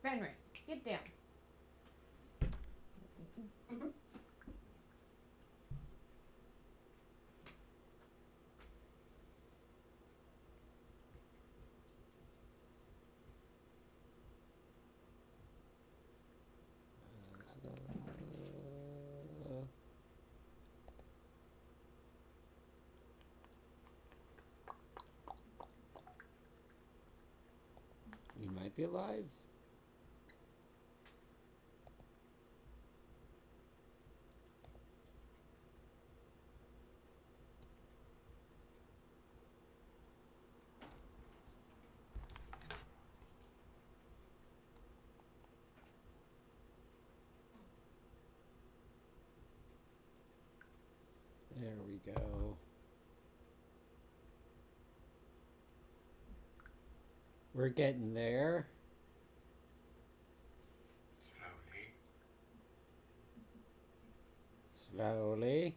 Fenris, get down. You might be alive. There we go. We're getting there. Slowly.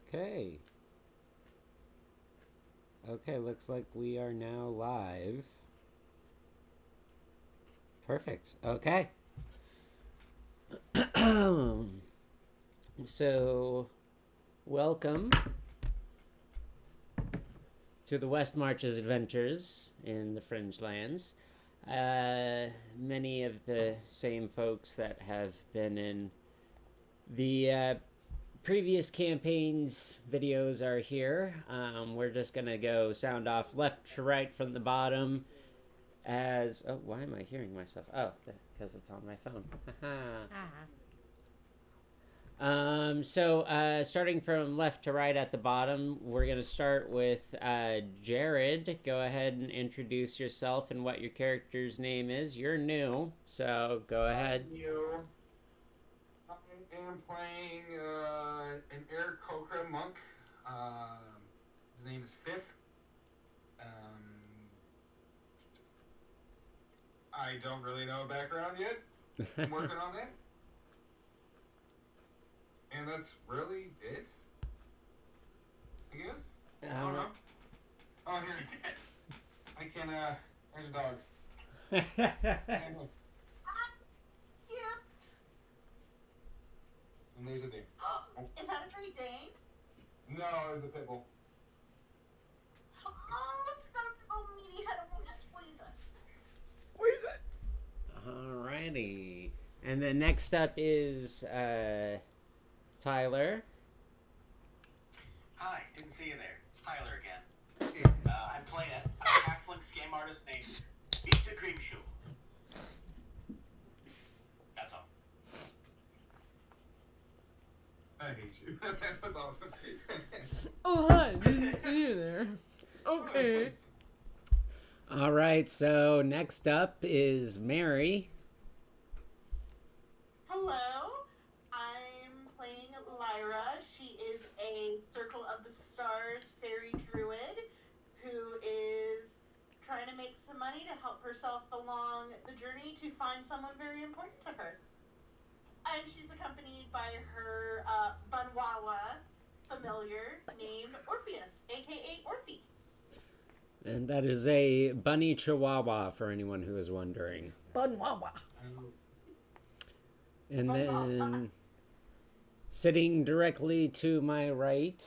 Okay. Okay, looks like we are now live. Perfect. Okay. So, welcome to the West Marches Adventures in the Fringe Lands. Many of the same folks that have been in the previous campaigns videos are here. We're just gonna go sound off left to right from the bottom as... Oh, why am I hearing myself? Oh, because it's on my phone. Starting from left to right at the bottom, we're going to start with Jared. Go ahead and introduce yourself and what your character's name is. You're new, so go ahead. I am playing an Eric Kokra monk. His name is Fifth. I don't really know a background yet. I'm working on that. And that's really it, I guess. I don't know. Oh, here. I can, there's a dog. And there's a Dane. Is that a Great Dane? No, it's a pit bull. Oh, it's got a little meaty head. I won't just squeeze it. Squeeze it! Alrighty. And then next up is Tyler. Hi, didn't see you there. It's Tyler again. I'm playing a halfling scam artist named Mr. Creamshoe. That's all. I hate you. That was awesome. Oh, hi. Didn't see you there. Okay. All right, so next up is Mary. Hello, I'm playing Lyra. She is a Circle of the Stars fairy druid who is trying to make some money to help herself along the journey to find someone very important to her. And she's accompanied by her Bunwawa familiar named Orpheus, aka Orphe. And that is a bunny chihuahua for anyone who is wondering. Bunwawa. And then sitting directly to my right.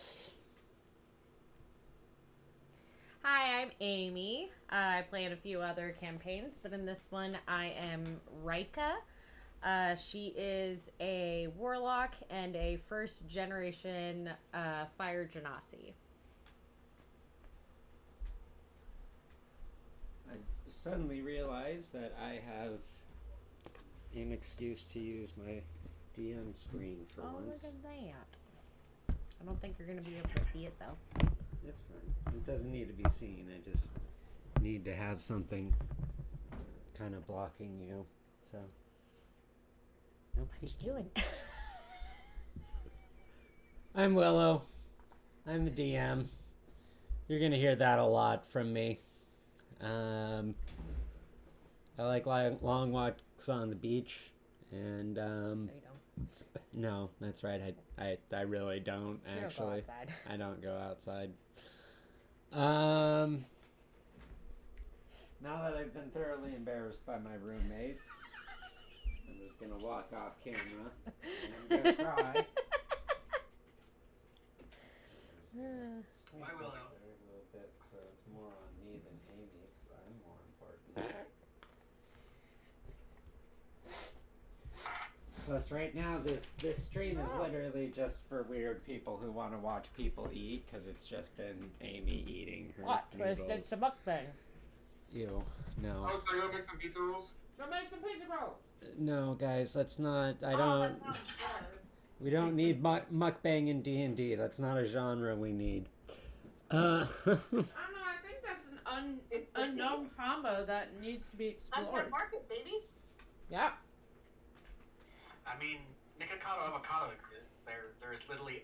Hi, I'm Amy. I play in a few other campaigns, but in this one I am Rika. She is a warlock and a first generation fire genasi. I suddenly realized that I have an excuse to use my DM screen for once. Look at that. I don't think you're going to be able to see it, though. It's fine. It doesn't need to be seen. I just need to have something kind of blocking you. So. Nope. What you doing? I'm Willow. I'm the DM. You're gonna hear that a lot from me. I like long walks on the beach, and No, you don't. no, that's right. I really don't You don't go actually. outside. I don't go outside. Now that I've been thoroughly embarrassed by my roommate, I'm just gonna walk off camera and I'm gonna cry. Why, Willow? A little bit, so it's more on me than Amy, because I'm more important. Plus, right now, this stream is literally just for weird people who want to watch people eat, because it's just been Amy eating her What? noodles. It's a mukbang. Ew, no. Oh, so you want to make some pizza rolls? Go make some pizza rolls. No, guys, let's not. I Oh, don't. that sounds good. We don't need mukbang in D&D. That's not a genre we need. I don't know. I think that's an unknown combo that needs to be explored. Untapped market, baby. Yeah. I mean, Nikocado Avocado exists. There's literally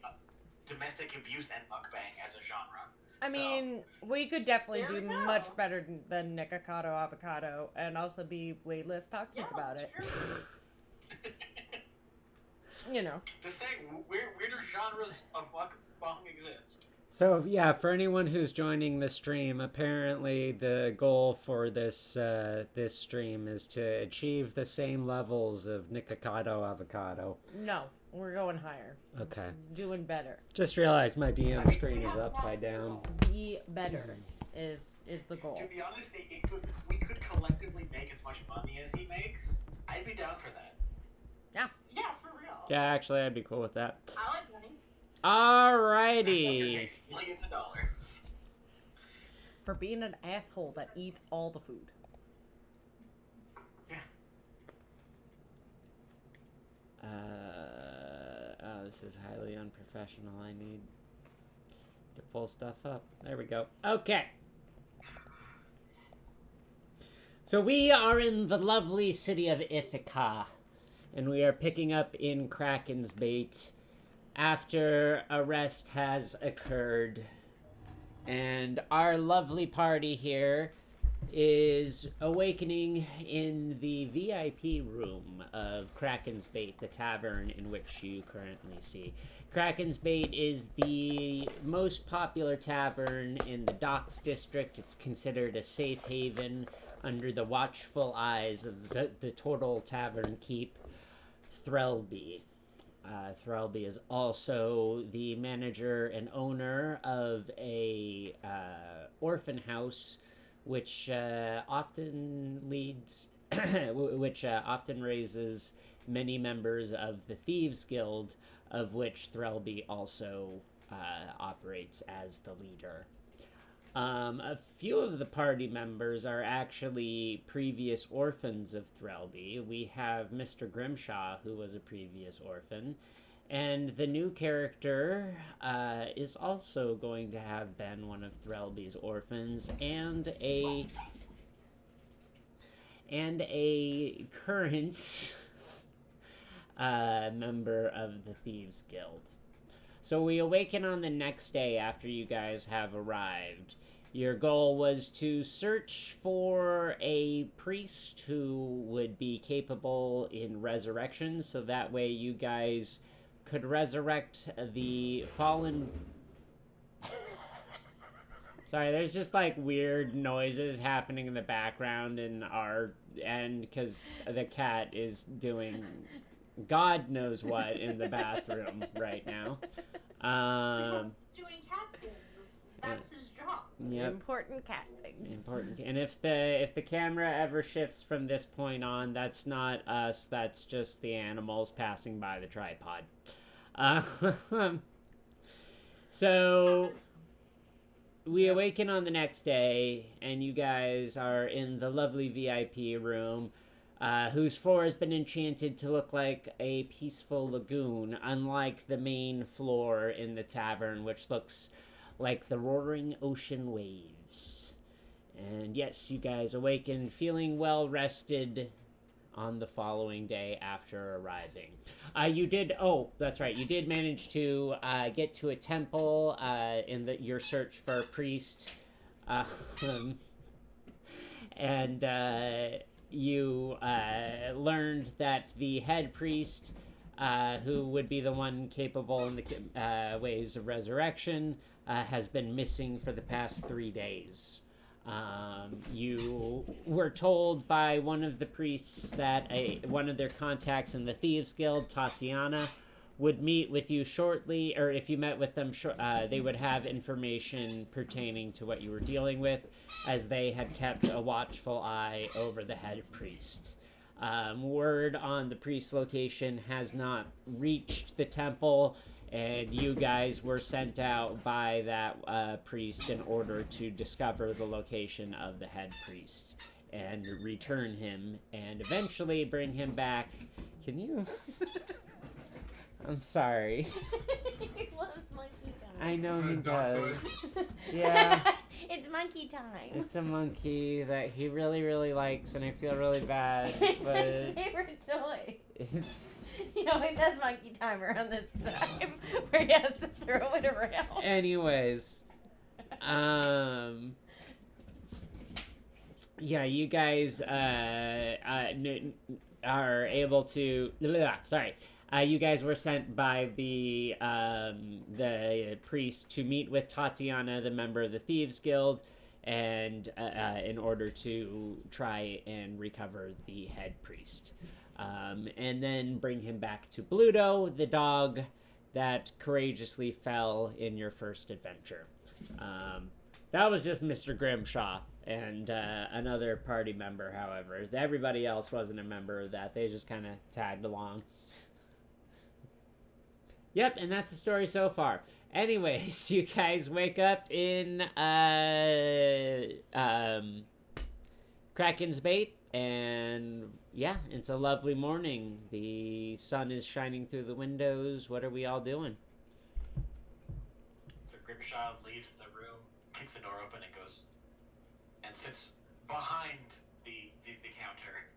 domestic abuse and mukbang as a genre. I So- mean, we could definitely There do we go. much better than Nikocado Avocado and also be way less toxic about it. True. You know. Just saying, weirder genres of mukbang exist. So yeah, for anyone who's joining the stream, apparently the goal for this this stream is to achieve the same levels of Nikocado Avocado. No, we're going higher. Okay. Doing better. Just realized my DM screen is upside down. Be better is the goal. To be honest, if we could collectively make as much money as he makes, I'd be down for that. Yeah. Yeah, for real. Yeah, actually, I'd be cool with that. I like money. That Alrighty. makes millions of dollars. For being an asshole that eats all the food. Yeah. Oh, this is highly unprofessional. I need to pull stuff up. There we go. Okay. So we are in the lovely city of Ithaca, and we are picking up in Kraken's Bait after arrest has occurred. And our lovely party here is awakening in the VIP room of Kraken's Bait, the tavern in which you currently see. Kraken's Bait is the most popular tavern in the Docks District. It's considered a safe haven under the watchful eyes of the total tavern keep, Threlby. Threlby is also the manager and owner of a orphan house, which often leads, often raises many members of the Thieves Guild, of which Threlby also operates as the leader. A few of the party members are actually previous orphans of Threlby. We have Mr. Grimshaw, who was a previous orphan, and the new character is also going to have been one of Threlby's orphans and a current member of the Thieves Guild. So we awaken on the next day after you guys have arrived. Your goal was to search for a priest who would be capable in resurrection, so that way you guys could resurrect the fallen... Sorry, there's just like weird noises happening in the background in our end because the cat is doing God knows what in the bathroom right now. Doing cat things. That's his job. Yep. Important cat things. Important. And if the camera ever shifts from this point on, that's not us. That's just the animals passing by the tripod. So we awaken on the next day, and you guys are in the lovely VIP room, whose floor has been enchanted to look like a peaceful lagoon, unlike the main floor in the tavern, which looks like the roaring ocean waves. And yes, you guys awaken feeling well rested on the following day after arriving. You did. Oh, that's right. You did manage to get to a temple in your search for a priest, and you learned that the head priest, who would be the one capable in the ways of resurrection, has been missing for the past 3 days. You were told by one of the priests that one of their contacts in the Thieves Guild, Tatiana, would meet with you shortly, or if you met with them, they would have information pertaining to what you were dealing with, as they had kept a watchful eye over the head priest. Word on the priest's location has not reached the temple, and you guys were sent out by that priest in order to discover the location of the head priest and return him and eventually bring him back. Can you... I'm sorry. He loves monkey time. I know he does. Toy. Yeah. It's monkey time. It's a monkey that he really, really likes, and I feel really bad. It's but his favorite toy. it's... He always has monkey time around this time where he has to throw it around. Anyways, yeah, you guys are able to. Sorry, you guys were sent by the priest to meet with Tatiana, the member of the Thieves Guild, and in order to try and recover the head priest. And then bring him back to Bluto, the dog that courageously fell in your first adventure. That was just Mr. Grimshaw and another party member, however. Everybody else wasn't a member of that. They just kind of tagged along. Yep, and that's the story so far. Anyways, you guys wake up in Kraken's Bait, and yeah, it's a lovely morning. The sun is shining through the windows. What are we all doing? So Grimshaw leaves the room, kicks the door open, and goes and sits behind the counter.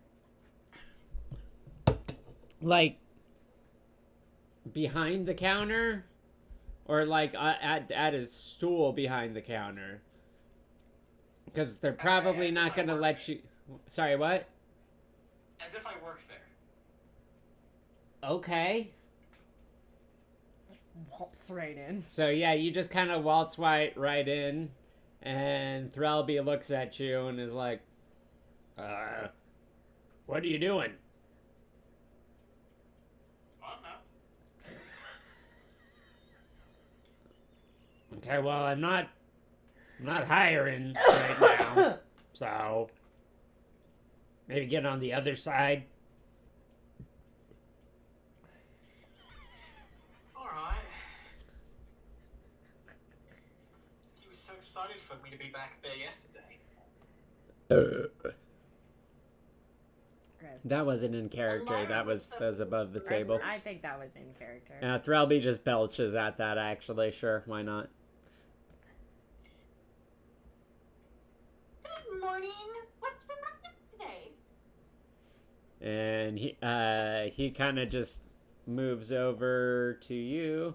Like, behind the counter? Or like at his stool behind the counter? Because they're probably not going to let you... Sorry, what? As if I worked there. Okay. Waltz right in. So yeah, you just kind of waltz right in, and Threlby looks at you and is like, what are you doing? I don't know. Okay, well, I'm not hiring right now, so maybe get on the other side. Alright. He was so excited for me to be back there yesterday. Gross. That wasn't in character. That was above the table. I think that was in character. Threlby just belches at that, actually. Sure, why not? Good morning. What's for breakfast today? And he kind of just moves over to you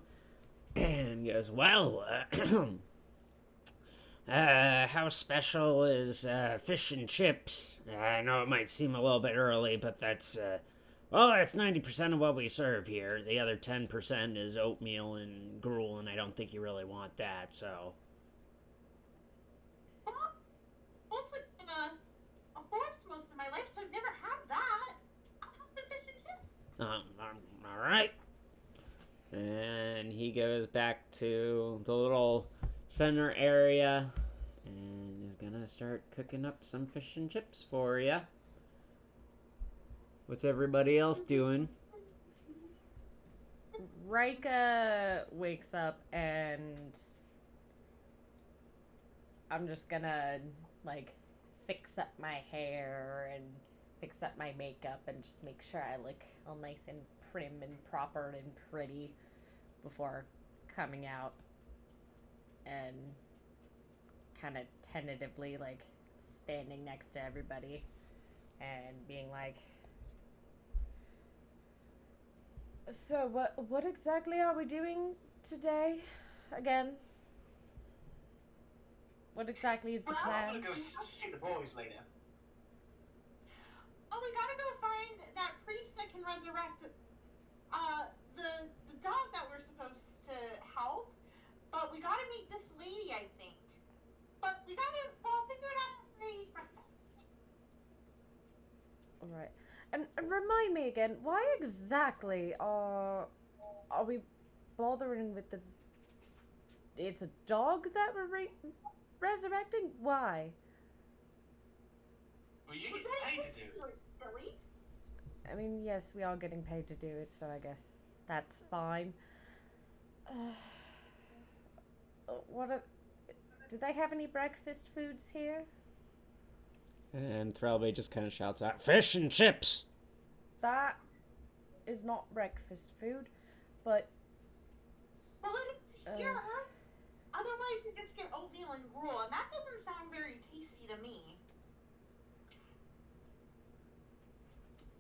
and goes, well, how special is fish and chips? I know it might seem a little bit early, but that's 90% of what we serve here. The other 10% is oatmeal and gruel, and I don't think you really want that, so... Well, mostly in a forest most of my life, so I've never had that. I'll have some fish and chips. All right. And he goes back to the little center area and is gonna start cooking up some fish and chips for you. What's everybody else doing? Rika wakes up and I'm just gonna like fix up my hair and fix up my makeup and just make sure I look all nice and prim and proper and pretty before coming out, and kind of tentatively like standing next to everybody and being like, So what exactly are we doing today? Again? What exactly is the Well, I'm plan? gonna go see the boys later. Oh, we gotta go find that priest that can resurrect the dog that we're supposed to help. But we gotta meet this lady, I think. But we'll figure it out after we eat breakfast. All right. And remind me again, why exactly are we bothering with this? It's a dog that we're resurrecting? Why? Well, you We get gotta paid do to do it. it, silly. I mean, yes, we are getting paid to do it, so I guess that's fine. What are, do they have any breakfast foods here? And Threlby just kind of shouts out, "Fish and chips!" That is not breakfast food, but Well, it's here. Otherwise, you just get oatmeal and gruel, and that doesn't sound very tasty to me.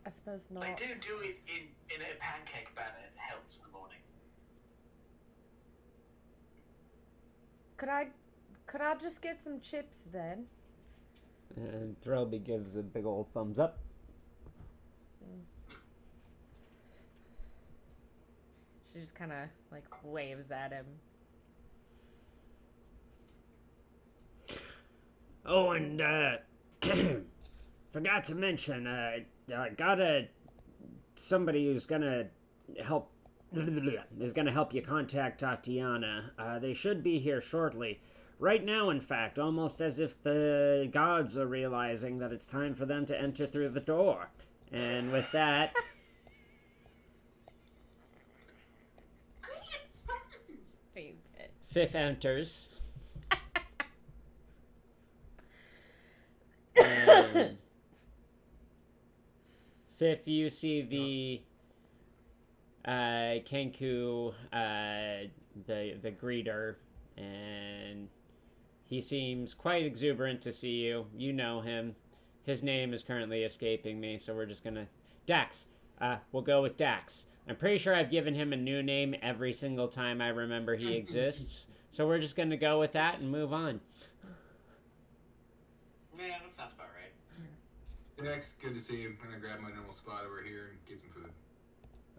I suppose They not. do it in a pancake batter if it helps in the morning. Could I just get some chips then? And Threlby gives a big old thumbs up. She just kind of like waves at him. Oh, and forgot to mention, got somebody who's gonna help is gonna help you contact Tatiana. They should be here shortly. Right now, in fact, almost as if the gods are realizing that it's time for them to enter through the door. And with that, Stupid. Fifth enters. And Fifth, you see the Kenku, the greeter, and he seems quite exuberant to see you. You know him. His name is currently escaping me, so we're just gonna... Dax. We'll go with Dax. I'm pretty sure I've given him a new name every single time I remember he exists, so we're just gonna go with that and move on. Yeah, that sounds about right. Dex, good to see you. I'm gonna grab my normal spot over here and get some food.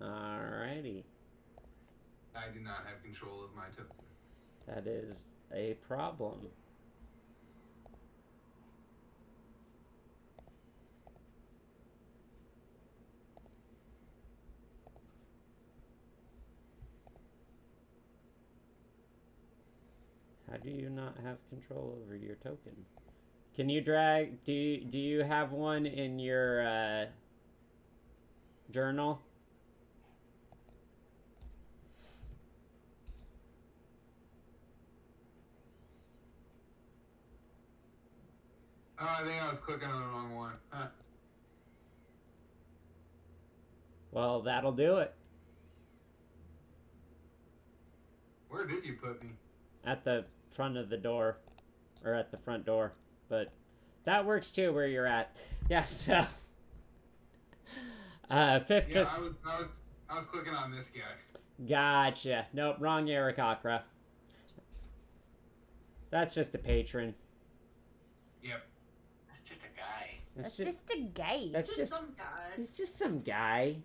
Alrighty. I do not have control of my token. That is a problem. How do you not have control over your token? Can you drag... Do you have one in your journal? Oh, I think I was clicking on the wrong one. Huh. Well, that'll do it. Where did you put me? At the front of the door. Or at the front door. But that works too where you're at. Yes, yeah, so... Fifth Yeah, just... I was clicking on this guy. Gotcha. Nope, wrong Aarakocra. That's just a patron. Yep. That's just a guy. That's just a gay. That's just... some guy. He's just some guy.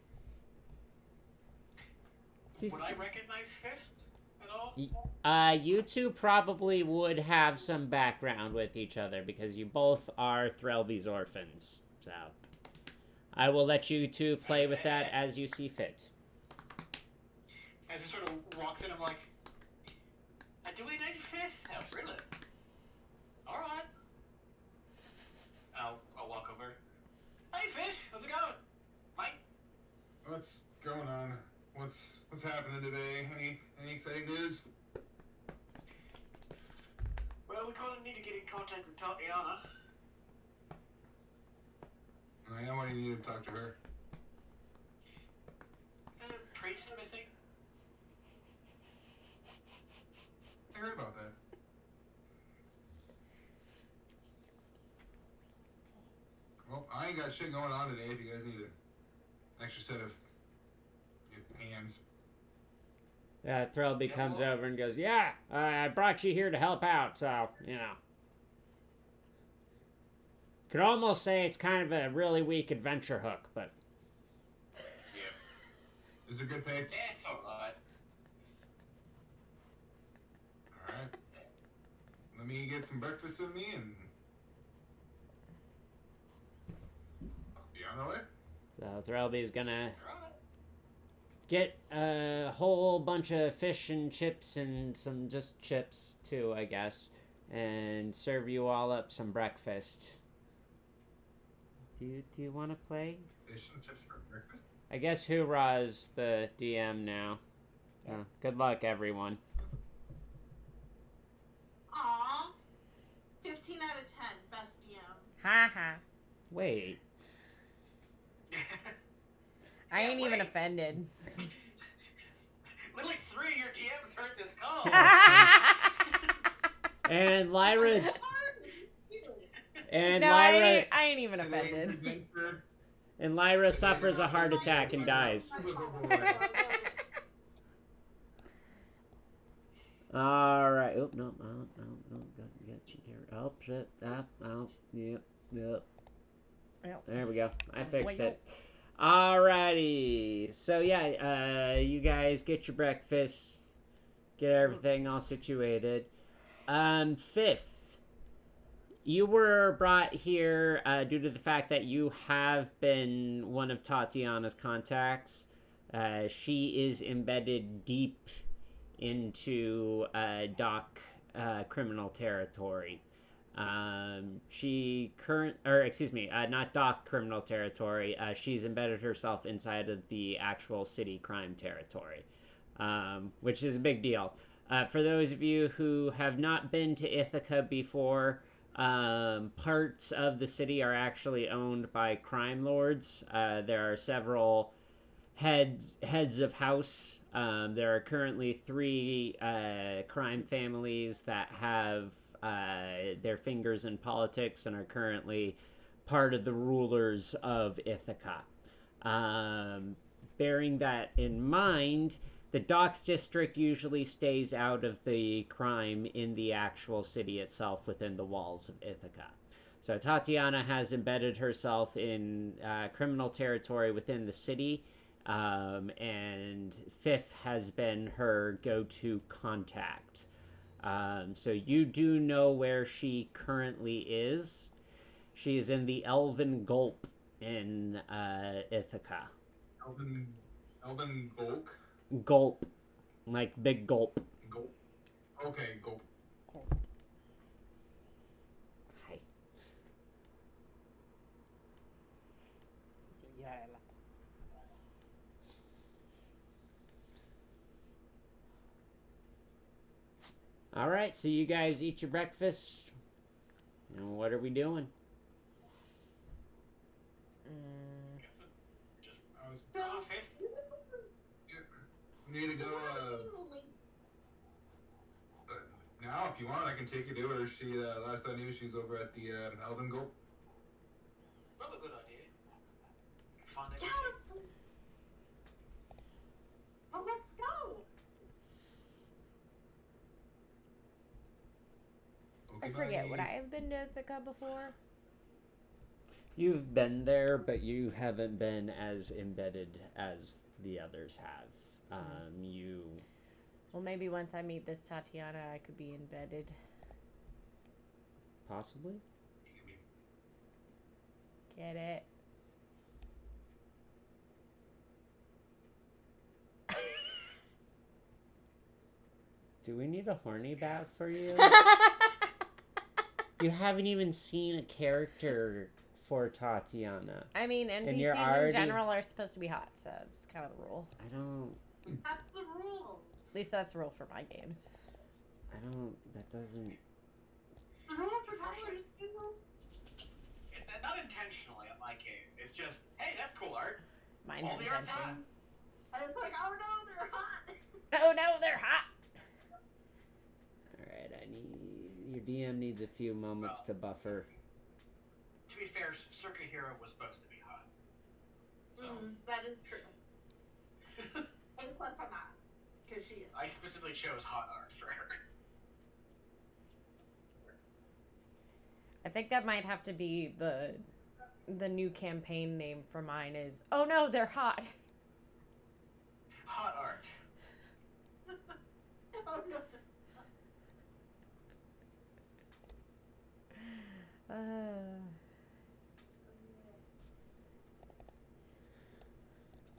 He's Would I recognize Fifth at all? you two probably would have some background with each other because you both are Threlby's orphans. So I will let you two play with that as you see fit. As he sort of walks in, I'm like, do we need Fifth? Oh, really? Alright. I'll walk over. Hey, Fifth, how's it going? Mike? What's going on? What's happening today? Any exciting news? Well, we kind of need to get in contact with Tatiana. I know why you need to talk to her. Priest missing. I heard about that. Well, I ain't got shit going on today if you guys need an extra set of Threlby comes over and goes, yeah, I brought you here to help out, so, you know. Could almost say it's kind of a really weak adventure hook, but... Yeah. Is it good pay? Yeah, it's alright. Alright. Let me get some breakfast in me and... I'll be on the way. So Threlby's gonna get a whole bunch of fish and chips and some just chips too, I guess, and serve you all up some breakfast. Do you want to play? Fish and chips for breakfast? I guess Hoorah's the DM now. Good luck, everyone. Aw. 15 out of 10. Best DM. Ha ha. Wait. I ain't even offended. Literally 3 of your DMs heard this call. And Lyra... And No, Lyra... I ain't even offended. And Lyra suffers a heart attack and dies. Alright. Oh, no. Oh, shit. Yep. There we go. I fixed it. Alrighty. So, yeah, you guys get your breakfast. Get everything all situated. Fifth. You were brought here due to the fact that you have been one of Tatiana's contacts. She is embedded deep into Doc criminal territory. Not Doc criminal territory. She's embedded herself inside of the actual city crime territory, which is a big deal. For those of you who have not been to Ithaca before, parts of the city are actually owned by crime lords. There are several heads of house. There are currently 3 crime families that have their fingers in politics and are currently part of the rulers of Ithaca. Bearing that in mind, the Docks District usually stays out of the crime in the actual city itself within the walls of Ithaca. So Tatiana has embedded herself in criminal territory within the city, and Fifth has been her go-to contact. So you do know where she currently is. She is in the Elven Gulp in Ithaca. Elven Bulk? Gulp. Like big gulp. Gulp. Okay, gulp. Hi. Alright, so you guys eat your breakfast. And what are we doing? I was... Coffee. We need to go, now, if you want, I can take you to her. She, last I knew, she's over at the, Elven Gulp. Well, a good idea. Find out. Yeah. Well, let's go. I forget, would I have been to Ithaca before? You've been there, but you haven't been as embedded as the others have. Well, maybe once I meet this Tatiana, I could be embedded. Possibly? Get it? Do we need a horny bath for you? You haven't even seen a character for Tatiana. I mean, And you're NPCs already... in general are supposed to be hot, so it's kind of the rule. I don't... That's the rule. At least that's the rule for my games. That doesn't... The rule for sellers, Not intentionally, in my case. It's just, hey, that's cool art. Mine's All the art's hot. intention. I was like, oh no, they're hot. Oh no, they're hot! Alright, your DM needs a few moments to buffer. To be fair, Circuit Hero was supposed to be hot. So, That is true. And plus I'm not. Because she is. I specifically chose hot art for her. I think that might have to be the new campaign name for mine is, oh no, they're hot. Hot art. Oh no.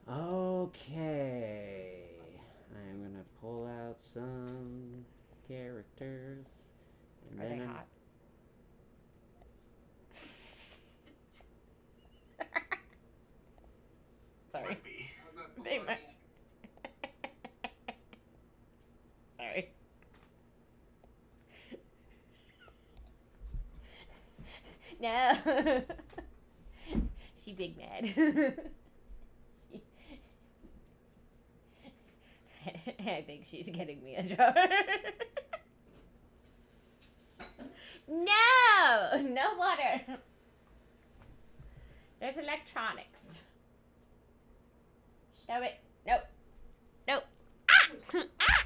Okay. I'm gonna pull out some characters. And Are they then hot? Sorry. Might be. How's that They for might- me? Sorry. No. She big mad. She... I think she's getting me a jar. No! No water. There's electronics. Stop it. Nope. Nope. Ah! Ah!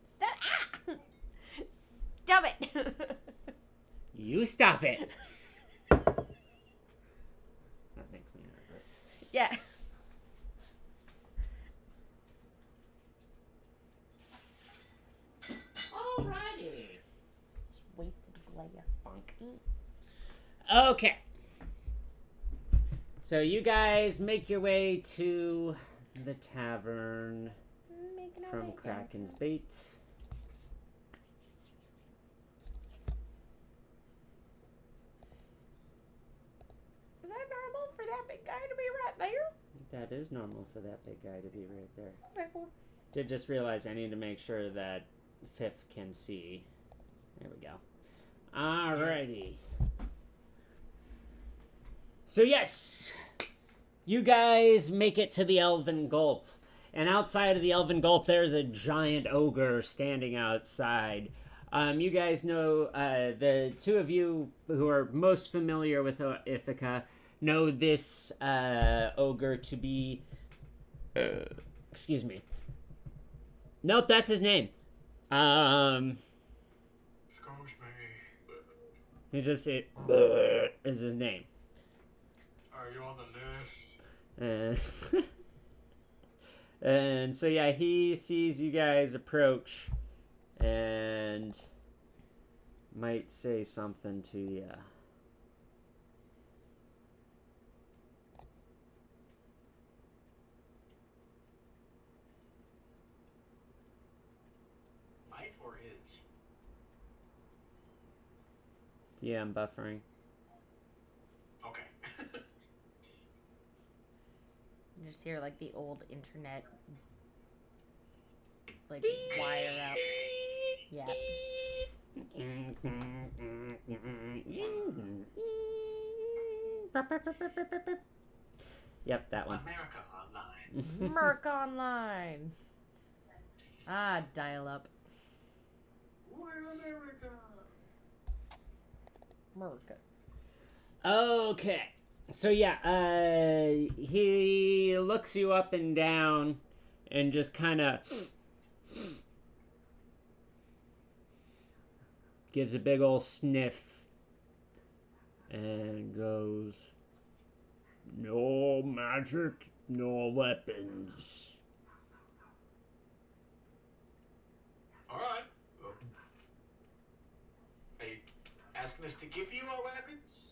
Stop. Ah! Stop it. you stop it. That makes me nervous. Yeah. Alrighty. Just wasted glass. Okay. So you guys make your way to the tavern Making our from way down. Kraken's Bait. Is that normal for that big guy to be right there? That is normal for that big guy to be right there. Okay, cool. Did just realize I need to make sure that Fifth can see. There we go. Alrighty. So yes, you guys make it to the Elven Gulp. And outside of the Elven Gulp, there's a giant ogre standing outside. You guys know, the two of you who are most familiar with Ithaca know this ogre to be... excuse me. Nope, that's his name. Excuse me. He just it is his name. Are you on the list? And and so yeah, he sees you guys approach and might say something to you. Might or is? Yeah, I'm buffering. Okay. You just hear like the old internet, like wire out. Yeah. Yep, that one. America Online. Merc Online. Ah, dial up. We're America. Merc. Okay. So yeah, he looks you up and down and just kind of gives a big old sniff and goes, "No magic, no weapons." Alright. Are you asking us to give you our weapons?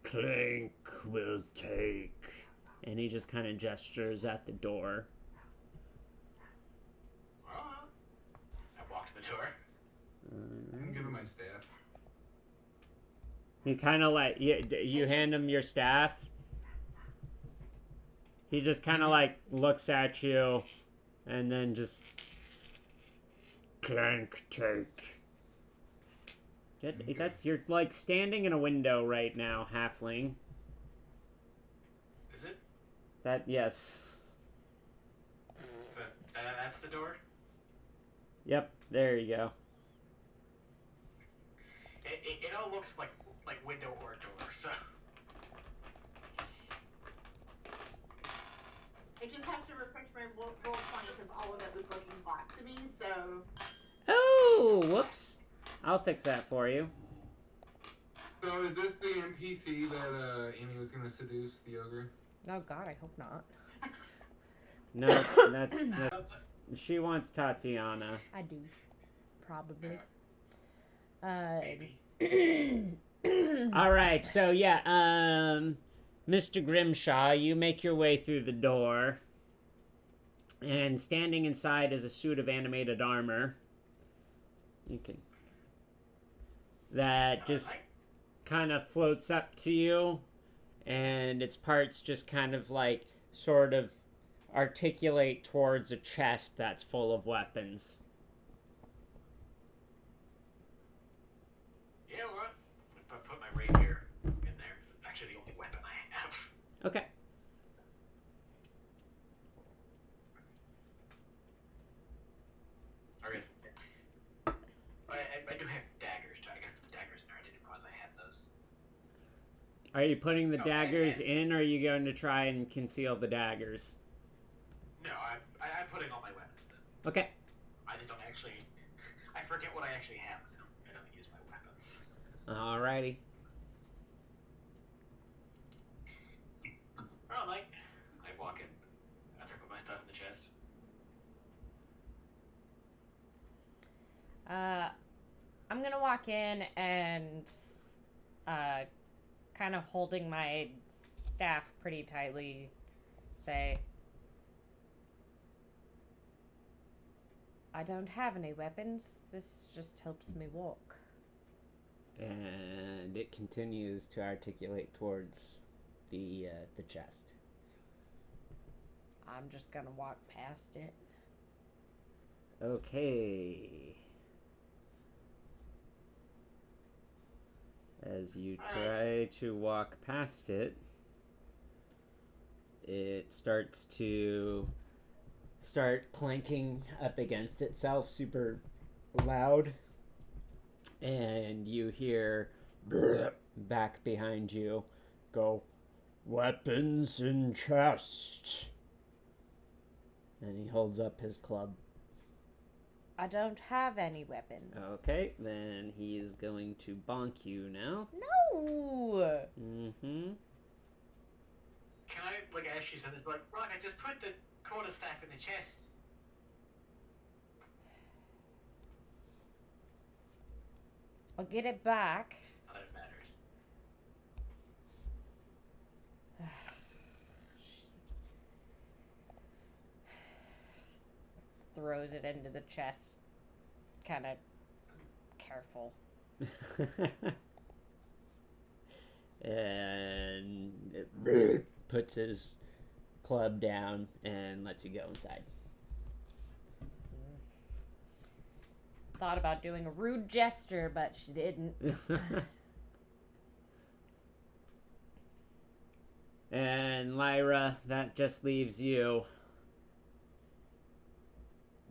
Clank will take. And he just kind of gestures at the door. Alright. I walked to the door. I'm giving my staff. He kind of like you hand him your staff. He just kind of like looks at you, and then just clank take. Good. That's you're like standing in a window right now, halfling. Is it? That yes. That's the door? Yep. There you go. It all looks like window or door, so... I just have to refresh my roll 20 because all of it was looking fine. Oh, whoops. I'll fix that for you. So is this the NPC that Amy was gonna seduce the ogre? Oh God, I hope not. No, that's she wants Tatiana. I do, probably. Maybe. All right, so yeah, Mr. Grimshaw, you make your way through the door, and standing inside is a suit of animated armor. You can that just kind of floats up to you, and its parts just kind of like sort of articulate towards a chest that's full of weapons. You know what? I'm gonna put my rapier in there. It's actually the only weapon I have. Okay. Or if I do have daggers. I got some daggers in there. I didn't realize I had those. Are you putting the Oh, daggers in, or are you going to try and conceal the daggers? No, I'm putting all my weapons in. Okay. I just don't actually. I forget what I actually have because I don't use my weapons. Alrighty. Oh, like I walk in. After I put my stuff in the chest. I'm gonna walk in and, kind of holding my staff pretty tightly, say, I don't have any weapons. This just helps me walk. And it continues to articulate towards the chest. I'm just gonna walk past it. Okay. As you try to walk past it, it starts clanking up against itself super loud, and you hear back behind you go, "Weapons in chest." And he holds up his club. I don't have any weapons. Okay, then he is going to bonk you now. No! Mm-hmm. Can I, like, as she said this, be like, Rock, I just put the quarterstaff in the chest. I'll get it back. Not that it matters. Throws it into the chest. Kind of careful. And it puts his club down and lets you go inside. Thought about doing a rude gesture, but she didn't. And Lyra, that just leaves you.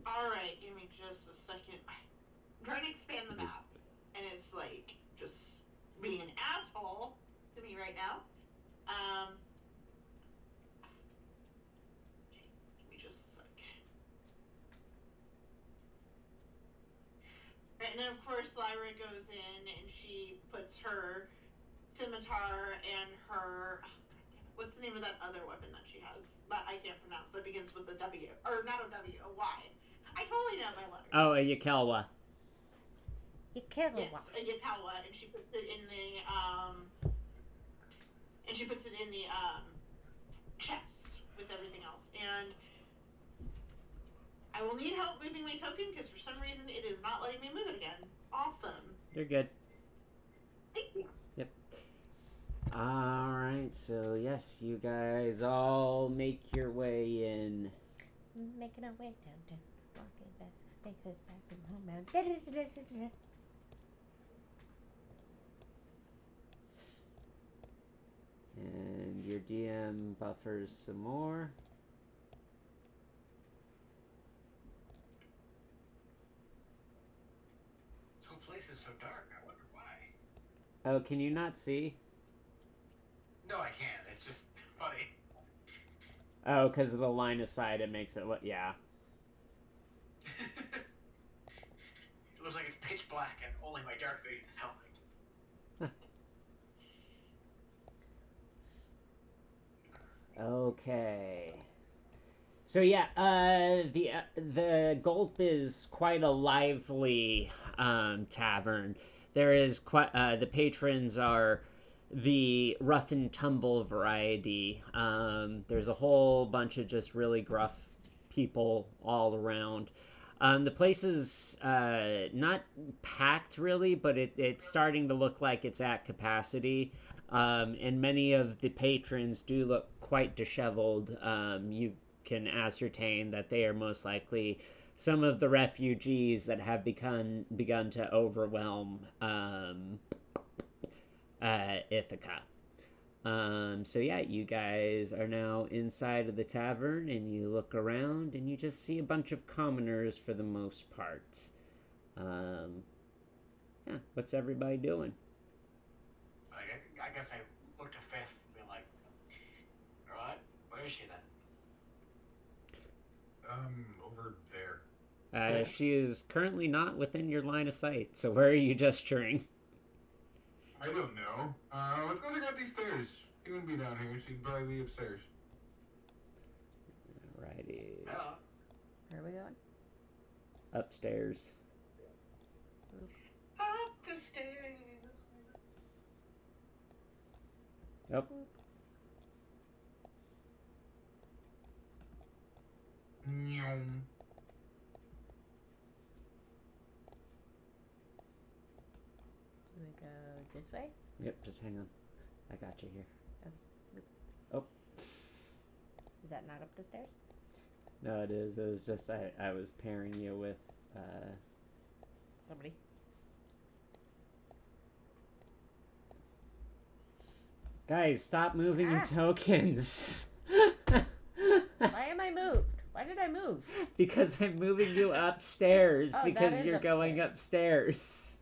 Alright, give me just a second. I'm trying to expand the map, and it's like just being an asshole to me right now. Give me just a sec. Right, and then of course Lyra goes in and she puts her scimitar and her, what's the name of that other weapon that she has that I can't pronounce that begins with a W, or not a W, a Y. I totally know my letters. Oh, a Yakelwa. You kill Yes, a Yakawa, and she puts it in the chest with everything else. And I will need help moving my token because for some reason it is not letting me move it again. Awesome. You're good. Thank you. Yep. Alright, so yes, you guys all make your way in. Making our way downtown. Walking fast. Makes us pass some homebound. And your DM buffers some more. This whole place is so dark. I wonder why. Oh, can you not see? No, I can't. It's just funny. Oh, because of the line of sight, it makes it look. Yeah. black and only my dark vision is helping. Okay. So yeah, the Gulp is quite a lively tavern. There is quite the patrons are the rough and tumble variety. There's a whole bunch of just really gruff people all around. The place is not packed really, but it's starting to look like it's at capacity. And many of the patrons do look quite disheveled. You can ascertain that they are most likely some of the refugees that have begun to overwhelm Ithaca. So yeah, you guys are now inside of the tavern, and you look around, and you just see a bunch of commoners for the most part. Yeah, what's everybody doing? I guess I looked to Fifth and be like, alright, where is she then? Over there. She is currently not within your line of sight, so where are you gesturing? I don't know. Let's go check out these stairs. She wouldn't be down here. She'd probably be upstairs. Alrighty. Hello. Where are we going? Upstairs. Up the stairs. Yep. Nyom. Do we go this way? Yep, just hang on. I got you here. Is that not up the stairs? No, it is. It was just I was pairing you with Somebody. Guys, stop moving your tokens. Why am I moved? Why did I move? Because I'm moving you upstairs Oh, because that is you're going upstairs.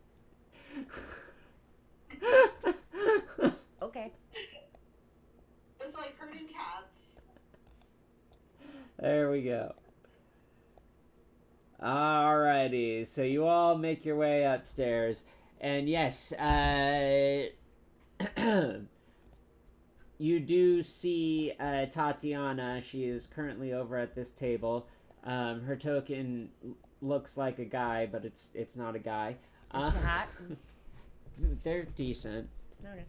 upstairs. Okay. It's like herding cats. There we go. Alrighty, so you all make your way upstairs, and yes, you do see Tatiana. She is currently over at this table. Her token looks like a guy, but it's not a guy. Is she hot? They're decent. Okay.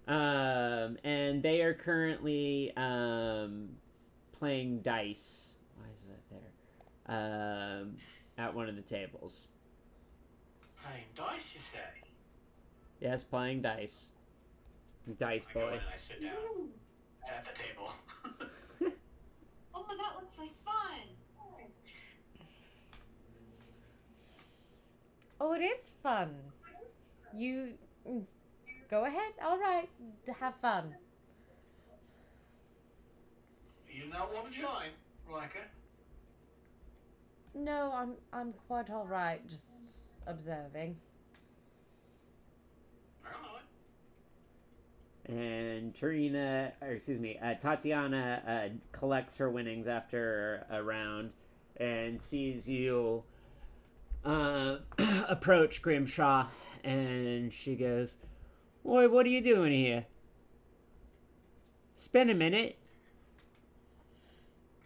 And they are currently playing dice. Why is that there? At one of the tables. Playing dice, you say? Yes, playing dice. Dice I go in boy. and I sit down at the table. Oh, that looks like fun. Oh, it is fun. You go ahead. All right, have fun. You not want to join, Riker? No, I'm quite all right. Just observing. Alright. And Tatiana collects her winnings after a round and sees you approach Grimshaw, and she goes, "Boy, what are you doing here? It's been a minute."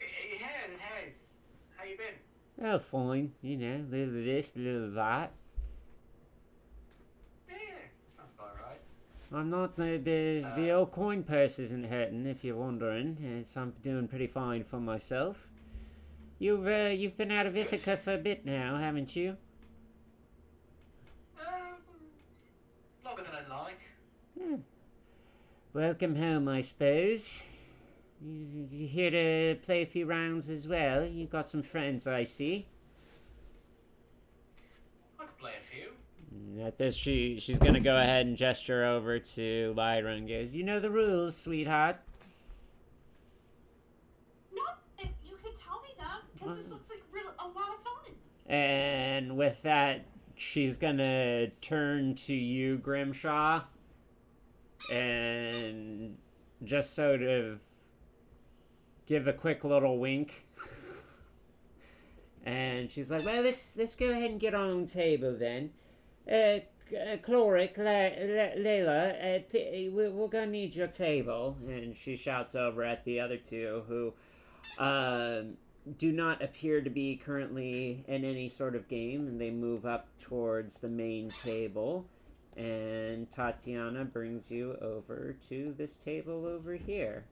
It has. How you been? "Oh, fine. You know, little of this, little of that. Yeah, sounds about right. I'm not the old coin purse isn't hurting, if you're wondering. So I'm doing pretty fine for myself. You've been out of Ithaca for a bit now, haven't you?" Longer than I'd like. "Welcome home, I suppose. You here to play a few rounds as well? You've got some friends, I see." I could play a few. At this, she's gonna go ahead and gesture over to Lyra and goes, "You know the rules, sweetheart." No, you could tell me that because this looks like a lot of fun. And with that, she's gonna turn to you, Grimshaw, and just sort of give a quick little wink. And she's like, "Well, let's go ahead and get on table then. Chloric, Layla, we're gonna need your table. And she shouts over at the other two who do not appear to be currently in any sort of game, and they move up towards the main table. And Tatiana brings you over to this table over here.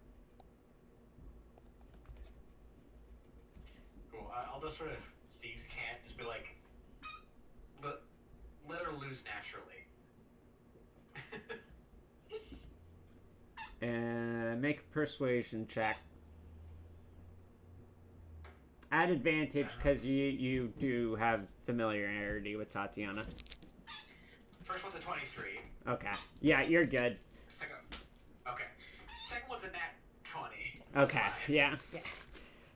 Cool. I'll just sort of thieves can't just be like, let her lose naturally. And make a persuasion check. At advantage because you do have familiarity with Tatiana. First one's a 23. Okay. Yeah, you're good. Second one's a nat 20. Okay. Fine. Yeah.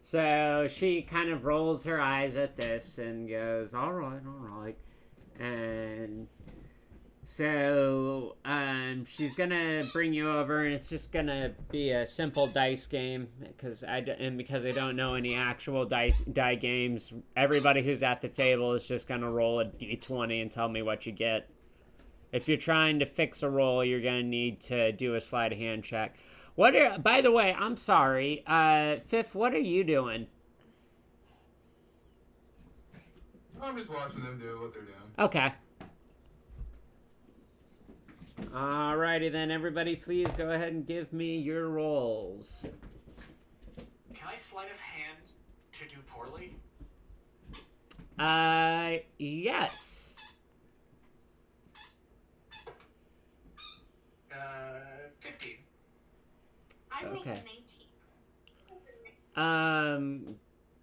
So she kind of rolls her eyes at this and goes, all right. And so she's going to bring you over, and it's just going to be a simple dice game because I don't know any actual die games. Everybody who's at the table is just going to roll a d20 and tell me what you get. If you're trying to fix a roll, you're going to need to do a sleight of hand check. By the way, I'm sorry. Fifth, what are you doing? I'm just watching them do what they're doing. Okay. Alrighty then, everybody, please go ahead and give me your rolls. Can I sleight of hand to do poorly? Yes. 15. I rolled Okay. a 19.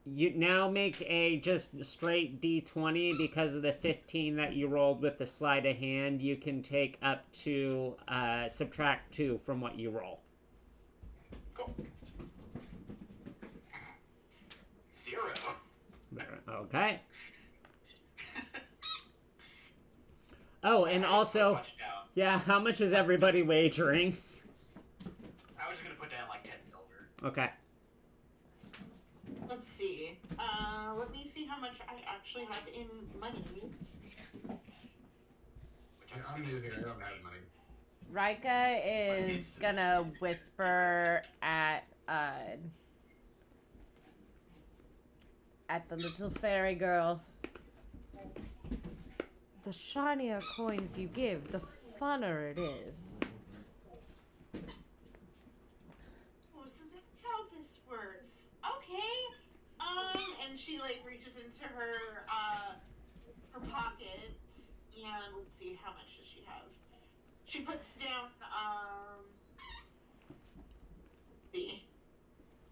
You now make a just straight d20 because of the 15 that you rolled with the sleight of hand. You can take up to subtract 2 from what you roll. Cool. 0. Okay. Oh, and also, yeah, how much is everybody wagering? I was just gonna put down like 10 silver. Okay. Let's see. Let me see how much I actually have in money. I'm new here. I don't have money. Rika is gonna whisper at the little fairy girl. The shinier coins you give, the funner it is. Oh, so that's how this works. Okay. And she like reaches into her pocket and let's see, how much does she have? She puts down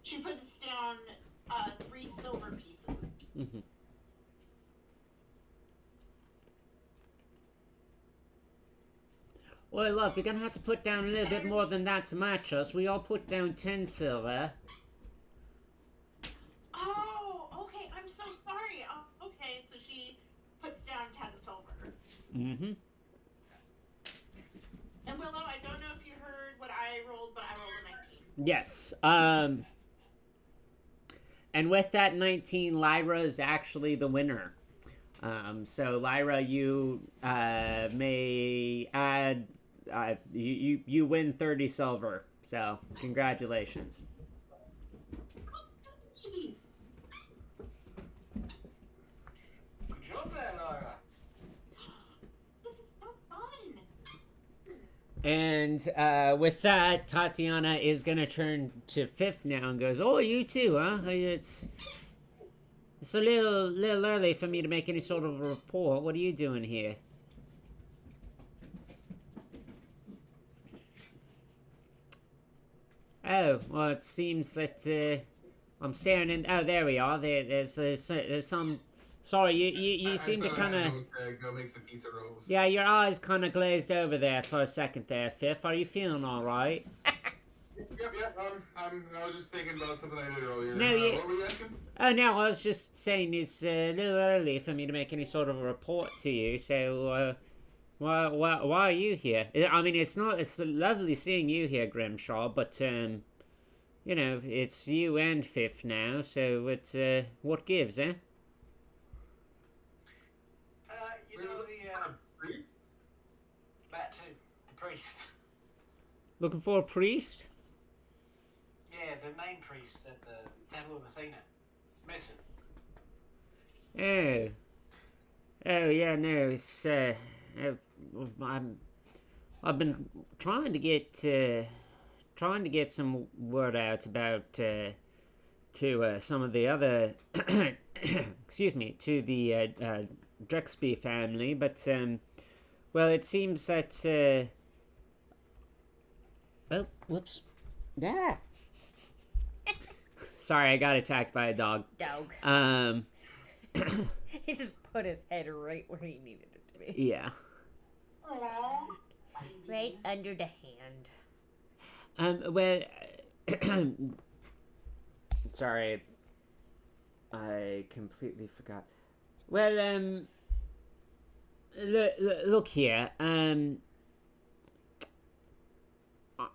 she puts down 3 silver pieces. Mm-hmm. Well, look, you're gonna have to put down a little bit more than that to match us. We all put down 10 silver. Oh, okay. I'm so sorry. Oh, okay, so she puts down 10 silver. Mm-hmm. And Willow, I don't know if you heard what I rolled, but I rolled a 19. Yes. And with that 19, Lyra is actually the winner. So Lyra, you may add. You win 30 silver. So congratulations. Jeez. Good job there, Laura. This is so fun. And with that, Tatiana is gonna turn to Fifth now and goes, "Oh, you too, huh? It's a little early for me to make any sort of a report. What are you doing here?" Oh, well, it seems that I'm staring in. Oh, there we are. There's some. Sorry, you seem to kind of. Go make some pizza rolls. Yeah, your eyes kind of glazed over there for a second there, Fifth. Are you feeling all right? Yep. I was just thinking about something I did earlier. No, what were you asking? Oh, no, I was just saying it's a little early for me to make any sort of a report to you, so, why are you here? I mean, it's lovely seeing you here, Grimshaw, but, you know, it's you and Fifth now, so what gives, eh? You know, the, Freak? priest. Looking for a priest? Yeah, the main priest at the Temple of Athena. It's missing. Oh. Oh, yeah, no, it's, I've been trying to get some word out about, to some of the other, excuse me, to the Drexby family, but well, it seems that oh, whoops, yeah. Sorry, I got attacked by a dog. Dog. He just put his head right where he needed it to be. Yeah. Aww. Right under the hand. Well, sorry, I completely forgot. Well, look here,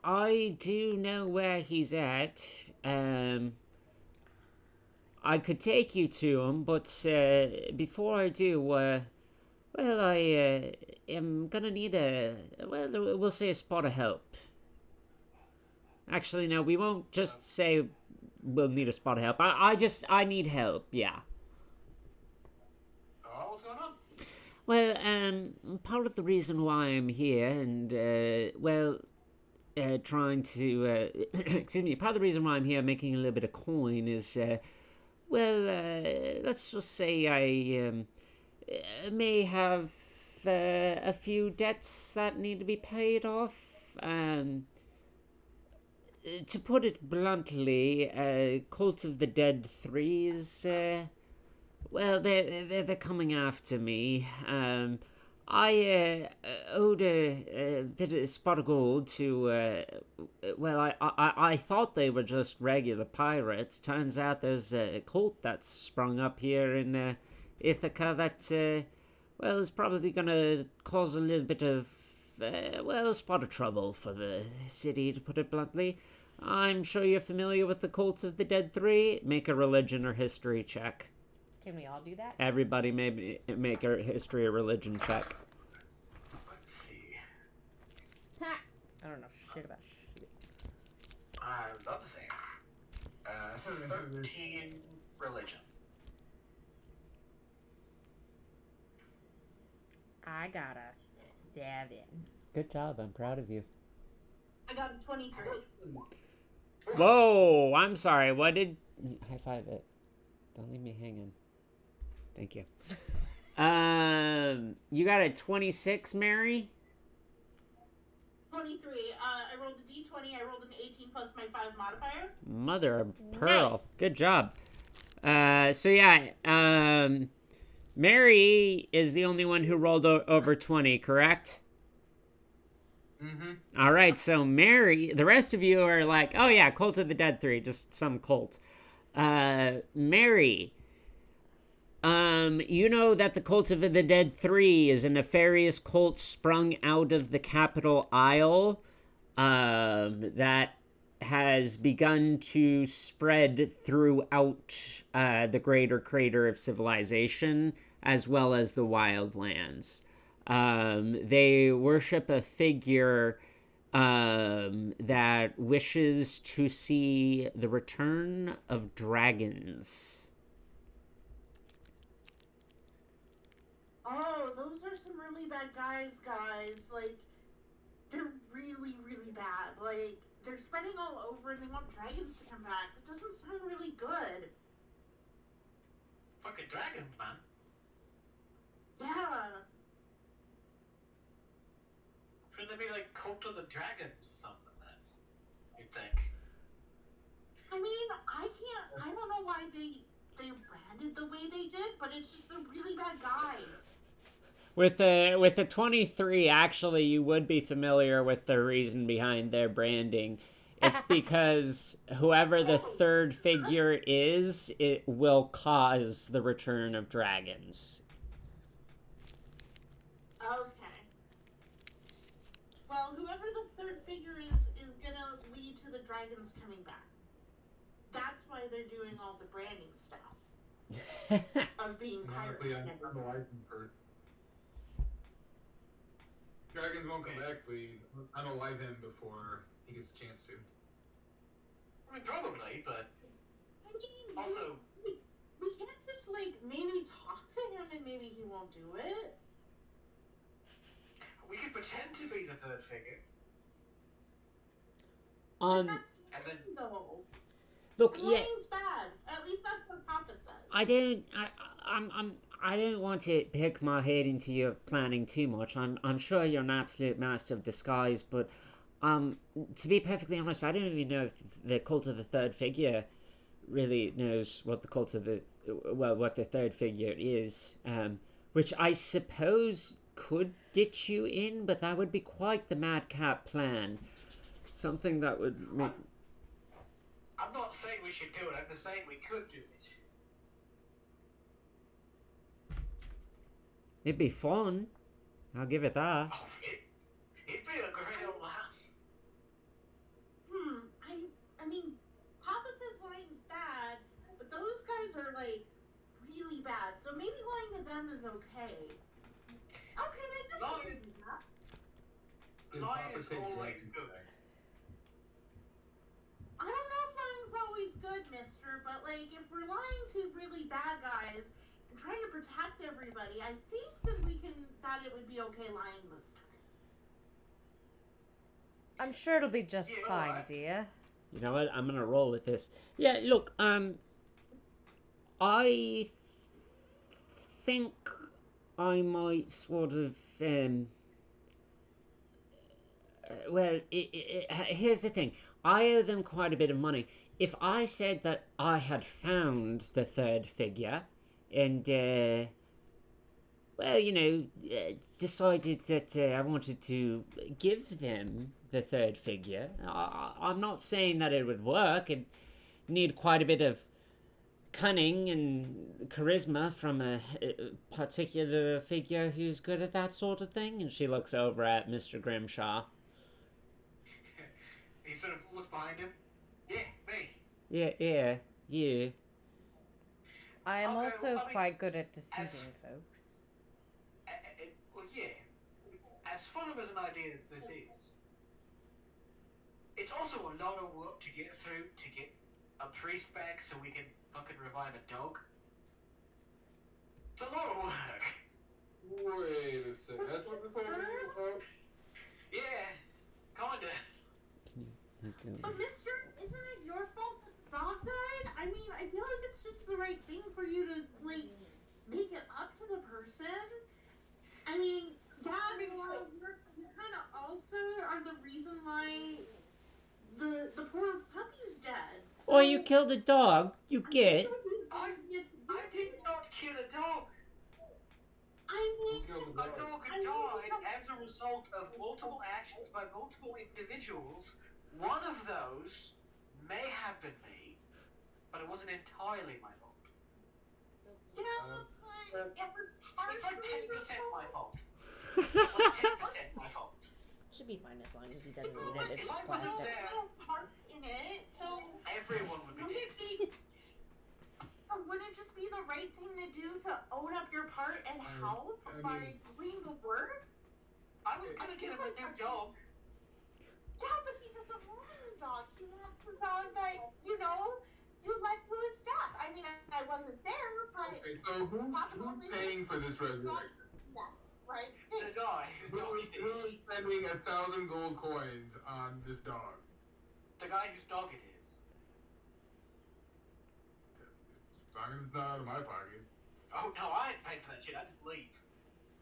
I do know where he's at. I could take you to him, but before I do, well, I am gonna need we'll say a spot of help. Actually, no, we won't just say we'll need a spot of help. I need help, yeah. Oh, what's going on? Well, part of the reason why I'm here and, trying to, excuse me, part of the reason why I'm here making a little bit of coin is, let's just say I, may have, a few debts that need to be paid off. To put it bluntly, Cult of the Dead 3 is, well, they're coming after me. I owed a bit of spot of gold to, I thought they were just regular pirates. Turns out there's a cult that's sprung up here in Ithaca that, is probably gonna cause a little bit of, a spot of trouble for the city, to put it bluntly. I'm sure you're familiar with the Cult of the Dead 3. Make a religion or history check. Can we all do that? Everybody make a history or religion check. Let's see. Ha! I don't know shit about shit. About the same. 13 religion. I got a 7. Good job. I'm proud of you. I got a 23. Whoa! I'm sorry. What did... High five it. Don't leave me hanging. Thank you. You got a 26, Mary? 23. I rolled a d20. I rolled an 18 plus my 5 modifier. Mother of pearl. Nice. Good job. Mary is the only one who rolled over 20, correct? Mm-hmm. All right, so Mary, the rest of you are like, oh yeah, Cult of the Dead 3, just some cult. Mary, you know that the Cult of the Dead 3 is a nefarious cult sprung out of the capital Isle, that has begun to spread throughout the greater crater of civilization, as well as the wildlands. They worship a figure that wishes to see the return of dragons. Oh, those are some really bad guys. Like, they're really, really bad. Like, they're spreading all over and they want dragons to come back. It doesn't sound really good. Fucking dragon, man. Yeah. Shouldn't they be like Cult of the Dragons or something then? You'd think. I mean, I don't know why they branded the way they did, but it's just they're really bad guys. With a 23, actually, you would be familiar with the reason behind their branding. It's because whoever the third figure is, it will cause the return of dragons. Okay. Well, whoever the third figure is gonna lead to the dragons coming back. That's why they're doing all the branding stuff of being pirates. Honestly, and I'm everything. the license for Dragons won't come back if we unalive him before he gets a chance to. I mean, probably, but I mean, also, we can't just like maybe talk to him and maybe he won't do it. we could pretend to be the third figure. But that's And then- lying, though. Look, And yeah, lying's bad. At least that's what Papa says. I don't want to pick my head into your planning too much. I'm sure you're an absolute master of disguise, but to be perfectly honest, I don't even know if the cult of the third figure really knows what the cult of the what the third figure is. Which I suppose could get you in, but that would be quite the madcap plan. Something that would make. I'm not saying we should do it. I'm just saying we could do it. It'd be fun. I'll give it that. Oh, it'd be a great old laugh. I mean, Papa says lying's bad, but those guys are like really bad. So maybe lying to them is okay. Okay, I guess Lying- we can do that. Did Lying Papa is say always dragon good. back? I don't know if lying's always good, mister, but like if we're lying to really bad guys and trying to protect everybody, I think that it would be okay lying this time. I'm sure it'll be just Yeah, fine, alright. dear. You know what? I'm gonna roll with this. Yeah, look, I think I might sort of, well, here's the thing. I owe them quite a bit of money. If I said that I had found the third figure and, well, you know, decided that I wanted to give them the third figure, I'm not saying that it would work. It'd need quite a bit of cunning and charisma from a particular figure who's good at that sort of thing. And she looks over at Mr. Grimshaw. He sort of looks behind him. Yeah, me. Yeah, you. I am Okay, also well, I mean, quite good at deceiving folks. Well, yeah. As fun of as an idea as this is, it's also a lot of work to get through to get a priest back so we can fucking revive a dog. It's a lot of work. Wait a second. That's what the phone is about? Yeah, kinda. But mister, isn't it your fault that the dog died? I mean, I feel like it's just the right thing for you to, like, make it up to the person. I mean, yeah, I mean, a lot of work, but you kind of also are the reason why the poor puppy's dead. So, Or you killed a dog, you get. I did not kill a dog. I mean, Who killed the A dog? dog died as a result of multiple actions by multiple individuals. One of those may have been me, but it wasn't entirely my fault. yeah, but it was It's like partially 10% your my fault. fault. Like 10% my fault. Should be fine as long as he doesn't eat But it. It's if just I wasn't plastic. there, No part in it, so everyone would be wouldn't dead. it be? Wouldn't it just be the right thing to do to own up your part and help I by mean- doing the work? I was gonna get him a new dog. Yeah, but he doesn't want a new dog. He wants the dog that, you know, you left to his death. I mean, I wasn't there, but Okay, so who's paying for this resurrection? yeah, right? The guy whose dog Who's it is. spending 1,000 gold coins on this dog? The guy whose dog it is. As long as it's not out of my pocket. Oh no, I ain't paying for that shit. I just leave.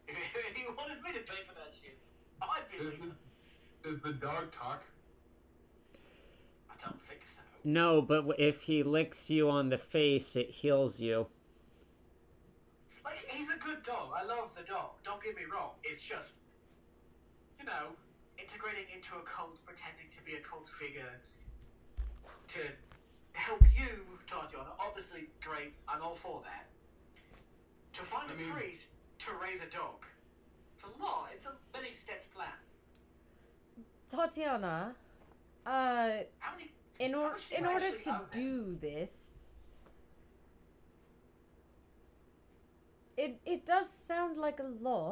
If you wanted me to pay for that shit, I'd be Does leaving. does the dog talk? I don't think so. No, but if he licks you on the face, it heals you. Like, he's a good dog. I love the dog. Don't get me wrong. It's just, you know, integrating into a cult, pretending to be a cult figure to help you, Tatiana. Obviously, great. I'm all for that. To find I a mean- priest to raise a dog. It's a lot. It's a many-stepped plan. Tatiana, How many? in How much do you order actually to owe them? do this, it does sound like a lot.